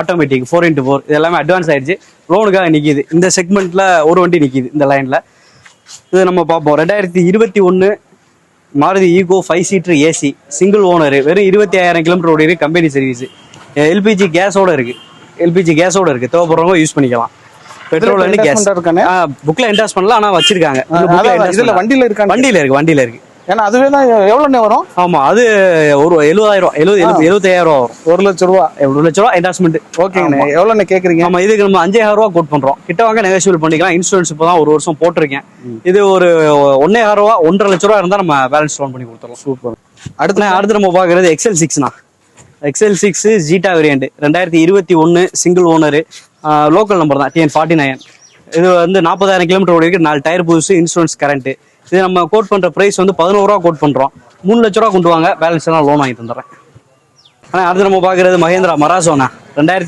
Automatic 4x4 இது எல்லாமே advance ஆயிடுச்சு. லோனுக்காக நிற்கிது. இந்த செக்மெண்ட்ல ஒரு வண்டி நிற்கிது இந்த லைன்ல. இது நம்ம பார்ப்போம். 2021 Maruti Eeco 5 seater AC single owner, வெறும் 25,000 கிலோமீட்டர் ஓடி இருக்கு. Company service. எல்பிஜி கேஸோட இருக்கு. தேவைப்படுறவங்க யூஸ் பண்ணிக்கலாம். பெட்ரோல் வந்து கேஸ் புக்ல என்டாஸ் பண்ணலாம். ஆனா வச்சிருக்காங்க. வண்டியில இருக்கு. ஏன்னா அதுவே தான் எவ்வளவு வரும்? ஆமா, அது ஒரு 70,000 75,000 வரும். 1 லட்சம் ரூபா. 1 லட்சம் ரூபா என்டாஸ்மெண்ட். ஓகேங்க. எவ்வளவு கேக்குறீங்க? ஆமா, இதுக்கு நம்ம 5,000 ரூபா கோட் பண்றோம். கிட்ட வாங்க நெகோஷியபிள் பண்ணிக்கலாம். இன்சூரன்ஸ் இப்பதான் 1 வருஷம் போட்டிருக்கேன். இது ஒரு 1,500 ரூபா 1.5 லட்சம் ரூபா இருந்தா நம்ம பேலன்ஸ் லோன் பண்ணி கொடுத்துடலாம். சூப்பர். அடுத்து நம்ம பாக்குறது XL6 XL6 Zeta variant 2021 single owner, local number தான், TN49. இது வந்து 40,000 கிலோமீட்டர் ஓடி இருக்கு. 4 டயர் புதுசு, இன்சூரன்ஸ் கரண்ட். இது நம்ம கோட் பண்ற பிரைஸ் வந்து 11 ரூபா கோட் பண்றோம். 3 லட்சம் ரூபா கொண்டு வாங்க, பேலன்ஸ் எல்லாம் லோன் வாங்கி தந்துடுறேன். அடுத்து நம்ம பாக்குறது மஹேந்திரா மராசோனா 2000